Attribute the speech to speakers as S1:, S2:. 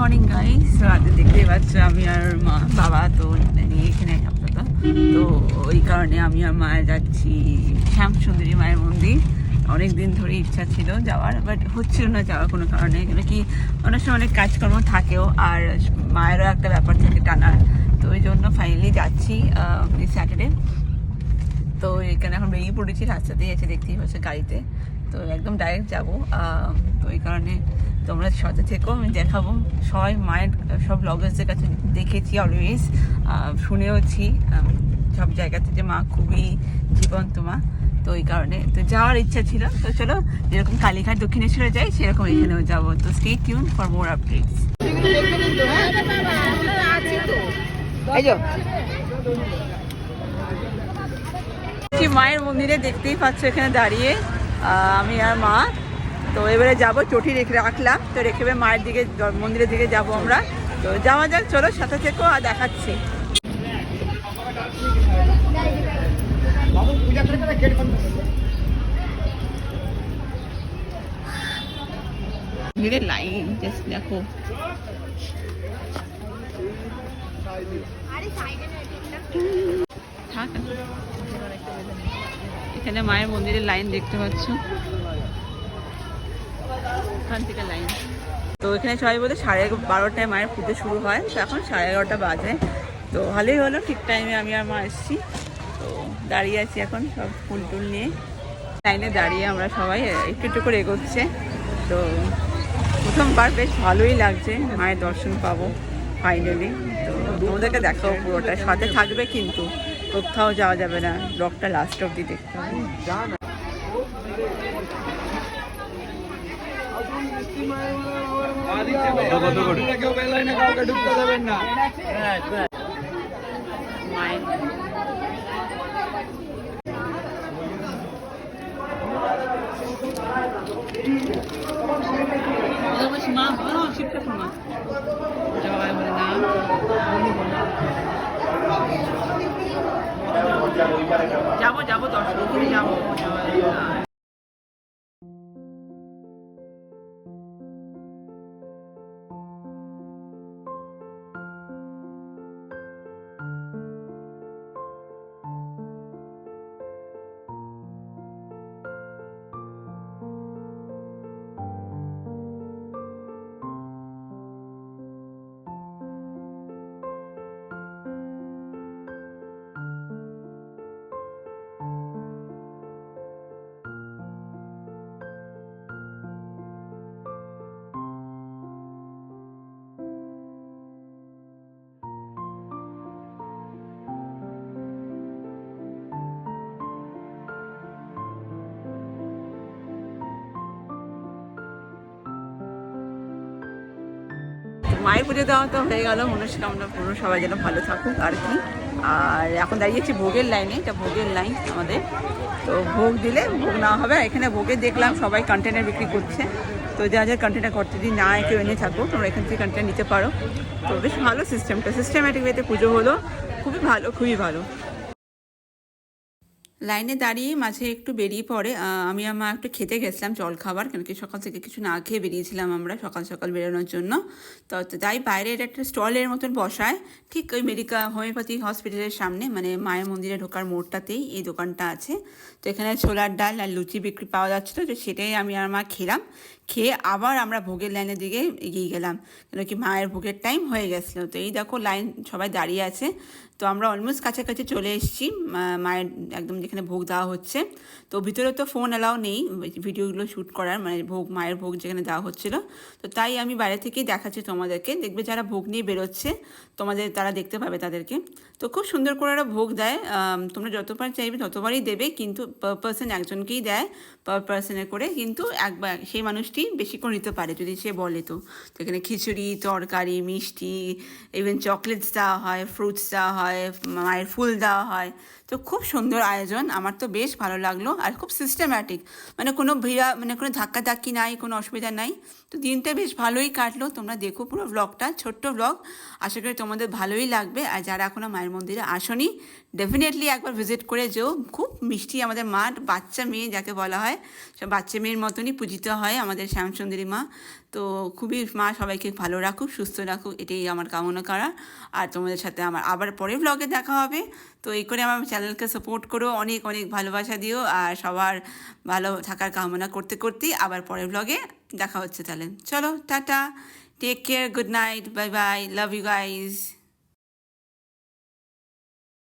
S1: Morning guys. রাতে দেখতেই পাচ্ছ আমি আর মা বাবা তো এখানে আপাতত, তো ওই কারণে আমি আর মা যাচ্ছি শ্যামসুন্দরী মায়ের মন্দির। অনেক দিন ধরে ইচ্ছা ছিল যাওয়ার, বাট হচ্ছিল না যাওয়ার কোনো কারণে, কেন কি অনেক সময় অনেক কাজকর্ম থাকেও, আর মায়েরও একটা ব্যাপার থাকে টানার। তো ওই জন্য ফাইনালি যাচ্ছি এই স্যাটারডে। তো এখানে এখন বেরিয়ে পড়েছি, রাস্তাতেই আছে দেখতেই পাচ্ছি গাড়িতে, তো একদম ডাইরেক্ট যাবো। তো এই কারণে তোমরা সাথে থেকেও আমি দেখাবো সবাই মায়ের সব ব্লগার্সদের কাছে দেখেছি অলওয়েজ, শুনেওছি সব জায়গাতে যে মা খুবই জীবন্ত মা। তো এই কারণে তো যাওয়ার ইচ্ছা ছিল। তো চলো, যেরকম কালীঘাট দক্ষিণেশ্বরে যাই সেরকম এখানেও যাবো। তো stay tune for more updates. মায়ের মন্দিরে দেখতেই পাচ্ছ এখানে দাঁড়িয়ে আমি আর মা। তো এবারে যাবো, চটি রেখে রাখলাম, তো রেখে মায়ের দিকে মন্দিরের দিকে যাব আমরা। তো যাওয়া যাক, চলো সাথে থেকো আর দেখাচ্ছি। ভিড়ের লাইন জাস্ট দেখো। এখানে মায়ের মন্দিরের লাইন দেখতে পাচ্ছ, ওখান থেকে লাইন। তো এখানে সবাই বলে 12:30টায় মায়ের পুজো শুরু হয়, তো এখন 11:30 বাজে। তো ভালোই হলো, ঠিক টাইমে আমি আর মা এসেছি। তো দাঁড়িয়ে আছি এখন সব ফুল টুল নিয়ে, লাইনে দাঁড়িয়ে আমরা সবাই একটু একটু করে এগোচ্ছে। তো প্রথমবার বেশ ভালোই লাগছে, মায়ের দর্শন পাবো ফাইনালি। তো তোমাদেরকে দেখাবো পুরোটা, সাথে থাকবে কিন্তু কোথাও যাওয়া যাবে না, ব্লগটা লাস্ট অব্দি দেখতে হবে। যাবো যাবো, দর্শন করে যাবো। মায়ের পুজো দেওয়া তো হয়ে গেল, মনস্কামনা পুরো সবাই যেন ভালো থাকুক আর কি। আর এখন দাঁড়িয়েছি ভোগের লাইনে, এটা ভোগের লাইন আমাদের। তো ভোগ দিলে ভোগ নেওয়া হবে। এখানে ভোগে দেখলাম সবাই কন্টেনার বিক্রি করছে, তো যা যা কন্টেনার করতে যদি না কেউ এনে থাকো তোমরা এখান থেকে কন্টেনার নিতে পারো। তো বেশ ভালো সিস্টেমটা, সিস্টেম্যাটিক ওয়েতে পুজো হলো, খুবই ভালো, খুবই ভালো। লাইনে দাঁড়িয়ে মাঝে একটু বেরিয়ে পড়ে আমি আর মা একটু খেতে গেছিলাম জল খাবার, কেন কি সকাল থেকে কিছু না খেয়ে বেরিয়েছিলাম আমরা সকাল সকাল বেরোনোর জন্য। তো তাই বাইরের একটা স্টলের মতন বসায়, ঠিক ওই হোমিওপ্যাথি হসপিটালের সামনে, মানে মায়ের মন্দিরে ঢোকার মোড়টাতেই এই দোকানটা আছে। তো এখানে ছোলার ডাল আর লুচি বিক্রি পাওয়া যাচ্ছিলো, তো সেটাই আমি আর মা খেলাম। খেয়ে আবার আমরা ভোগের লাইনের দিকে এগিয়ে গেলাম, কেন কি মায়ের ভোগের টাইম হয়ে গেছিলো। তো এই দেখো লাইন, সবাই দাঁড়িয়ে আছে। তো আমরা অলমোস্ট কাছাকাছি চলে এসেছি মায়ের একদম যেখানে ভোগ দেওয়া হচ্ছে। তো ভিতরে তো ফোন অ্যালাউ নেই ভিডিওগুলো শ্যুট করার, মানে মায়ের ভোগ যেখানে দেওয়া হচ্ছিলো। তো তাই আমি বাইরে থেকেই দেখাচ্ছি তোমাদেরকে, দেখবে যারা ভোগ নিয়ে বেরোচ্ছে তারা দেখতে পাবে তাদেরকে। তো খুব সুন্দর করে ওরা ভোগ দেয়, তোমরা যতবার চাইবে ততবারই দেবে, কিন্তু পার পার্সন একজনকেই দেয়, পার পার্সনের করে, কিন্তু একবার সেই মানুষটি বেশি করে নিতে পারে যদি সে বলে। তো এখানে খিচুড়ি, তরকারি, মিষ্টি, ইভেন চকলেটস দেওয়া হয়, ফ্রুটস দেওয়া হয়, মায়ের ফুল দেওয়া হয়। তো খুব সুন্দর আয়োজন, আমার তো বেশ ভালো লাগলো। আর খুব সিস্টেম্যাটিক, মানে কোনো ভিড়া, মানে কোনো ধাক্কাধাক্কি নাই, কোনো অসুবিধা নাই। তো তো দিনটা বেশ ভালোই কাটলো। তোমরা দেখো পুরো ব্লগটা, ছোট্ট ব্লগ, আশা করি তোমাদের ভালোই লাগবে। আর যারা এখনও মায়ের মন্দিরে আসনি, ডেফিনেটলি একবার ভিজিট করে যেও। খুব মিষ্টি আমাদের মা, বাচ্চা মেয়ে যাকে বলা হয়, সব বাচ্চা মেয়ের মতনই পূজিত হয় আমাদের শ্যামসুন্দরী মা। তো খুবই মা সবাইকে ভালো রাখুক, সুস্থ রাখুক, এটাই আমার কামনা করা। আর তোমাদের সাথে আমার আবার পরের ব্লগে দেখা হবে। তো এই করে আমার চ্যানেলকে সাপোর্ট করো, অনেক অনেক ভালোবাসা দিও, আর সবার ভালো থাকার কামনা করতে করতেই আবার পরের ব্লগে দেখা হচ্ছে। তাহলে চলো, tata, take care, good night, bye bye, love you guys.